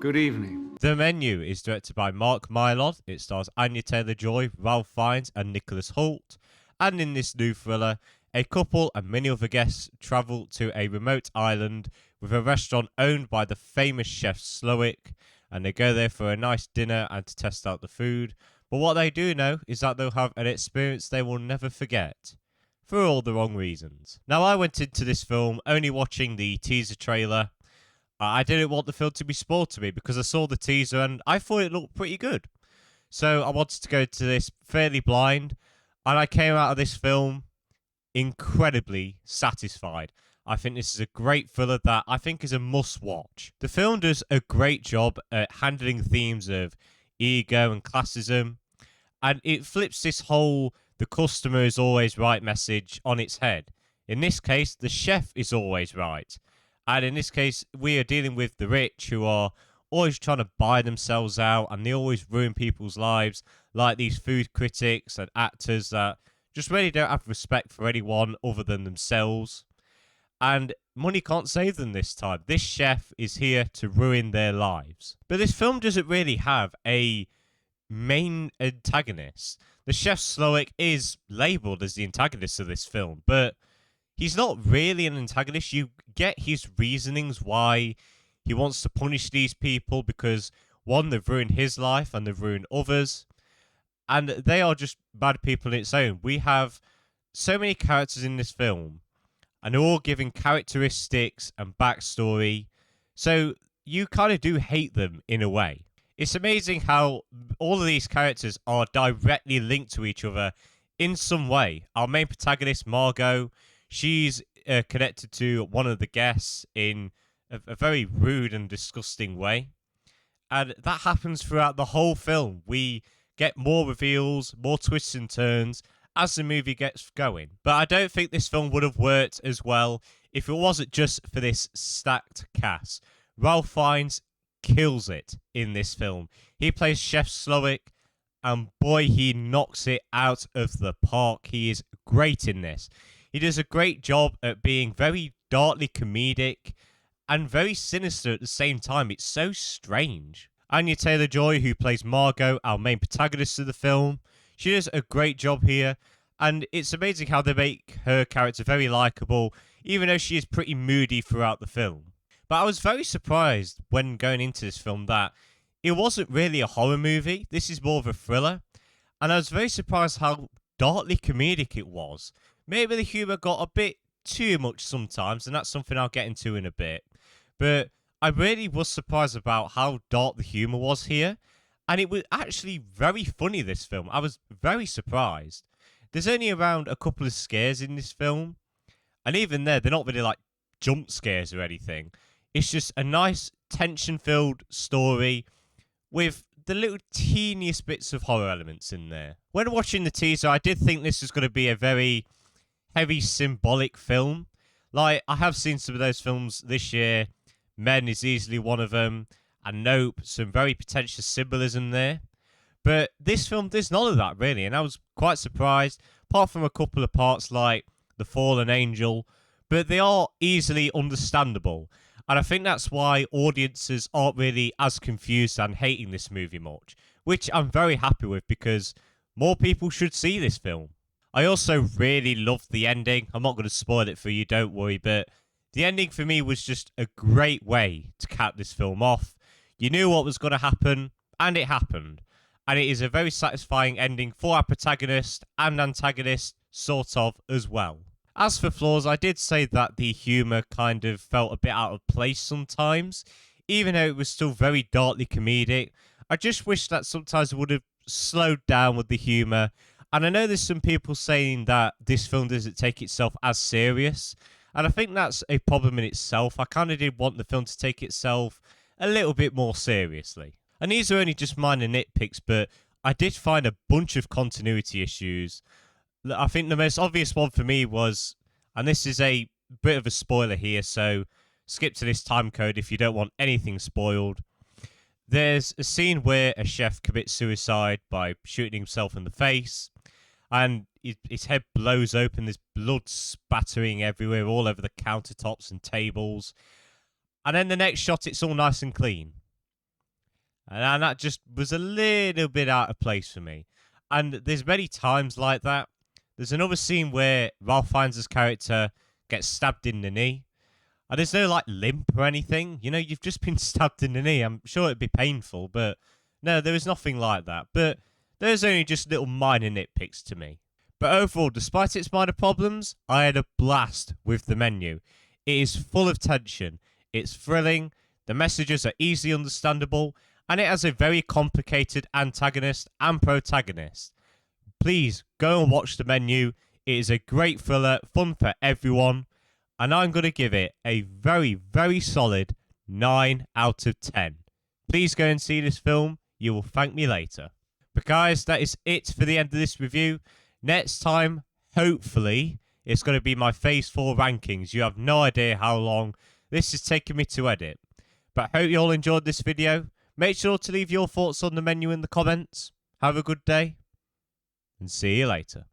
Good evening. The Menu is directed by Mark Mylod. It stars Anya Taylor-Joy, Ralph Fiennes, and Nicholas Hoult. And in this new thriller, a couple and many other guests travel to a remote island with a restaurant owned by the famous chef Slowick, and they go there for a nice dinner and to test out the food. But what they do know is that they'll have an experience they will never forget. For all the wrong reasons. Now, I went into this film only watching the teaser trailer. I didn't want the film to be spoiled to me because I saw the teaser and I thought it looked pretty good. So I wanted to go to this fairly blind, and I came out of this film incredibly satisfied. I think this is a great thriller that I think is a must watch. The film does a great job at handling themes of ego and classism, and it flips this whole the customer is always right message on its head. In this case, the chef is always right. And in this case, we are dealing with the rich who are always trying to buy themselves out, and they always ruin people's lives, like these food critics and actors that just really don't have respect for anyone other than themselves. And money can't save them this time. This chef is here to ruin their lives. But this film doesn't really have a main antagonist. The chef Slowick is labelled as the antagonist of this film, but he's not really an antagonist. You get his reasonings why he wants to punish these people because, one, they've ruined his life and they've ruined others. And they are just bad people in its own. We have so many characters in this film, and they're all given characteristics and backstory. So you kind of do hate them in a way. It's amazing how all of these characters are directly linked to each other in some way. Our main protagonist, Margot, she's connected to one of the guests in a very rude and disgusting way. And that happens throughout the whole film. We get more reveals, more twists and turns as the movie gets going. But I don't think this film would have worked as well if it wasn't just for this stacked cast. Ralph Fiennes kills it in this film. He plays Chef Slowick, and boy, he knocks it out of the park. He is great in this. He does a great job at being very darkly comedic and very sinister at the same time. It's so strange. Anya Taylor-Joy, who plays Margot, our main protagonist of the film, she does a great job here, and it's amazing how they make her character very likeable, even though she is pretty moody throughout the film. But I was very surprised when going into this film that it wasn't really a horror movie. This is more of a thriller, and I was very surprised how darkly comedic it was. Maybe the humour got a bit too much sometimes, and that's something I'll get into in a bit. But I really was surprised about how dark the humour was here, and it was actually very funny, this film. I was very surprised. There's only around a couple of scares in this film, and even there, they're not really like jump scares or anything. It's just a nice tension-filled story with the little teeniest bits of horror elements in there. When watching the teaser, I did think this was going to be a very heavy symbolic film. Like, I have seen some of those films this year. Men is easily one of them. And Nope, some very pretentious symbolism there. But this film, there's none of that, really. And I was quite surprised, apart from a couple of parts like The Fallen Angel. But they are easily understandable. And I think that's why audiences aren't really as confused and hating this movie much. Which I'm very happy with, because more people should see this film. I also really loved the ending. I'm not going to spoil it for you, don't worry. But the ending for me was just a great way to cap this film off. You knew what was going to happen, and it happened. And it is a very satisfying ending for our protagonist and antagonist, sort of, as well. As for flaws, I did say that the humour kind of felt a bit out of place sometimes, even though it was still very darkly comedic. I just wish that sometimes it would have slowed down with the humour. And I know there's some people saying that this film doesn't take itself as serious, and I think that's a problem in itself. I kind of did want the film to take itself a little bit more seriously. And these are only just minor nitpicks, but I did find a bunch of continuity issues. I think the most obvious one for me was, and this is a bit of a spoiler here, so skip to this time code if you don't want anything spoiled. There's a scene where a chef commits suicide by shooting himself in the face, and his head blows open. There's blood spattering everywhere, all over the countertops and tables. And then the next shot, it's all nice and clean. And that just was a little bit out of place for me. And there's many times like that. There's another scene where Ralph Fiennes' character gets stabbed in the knee. And there's no like limp or anything. You know, you've just been stabbed in the knee. I'm sure it'd be painful, but no, there was nothing like that. But there's only just little minor nitpicks to me. But overall, despite its minor problems, I had a blast with the menu. It is full of tension. It's thrilling. The messages are easily understandable. And it has a very complicated antagonist and protagonist. Please go and watch the menu. It is a great thriller, fun for everyone. And I'm going to give it a very, very solid 9 out of 10. Please go and see this film. You will thank me later. But guys, that is it for the end of this review. Next time, hopefully, it's going to be my Phase 4 rankings. You have no idea how long this has taken me to edit. But I hope you all enjoyed this video. Make sure to leave your thoughts on the menu in the comments. Have a good day, and see you later.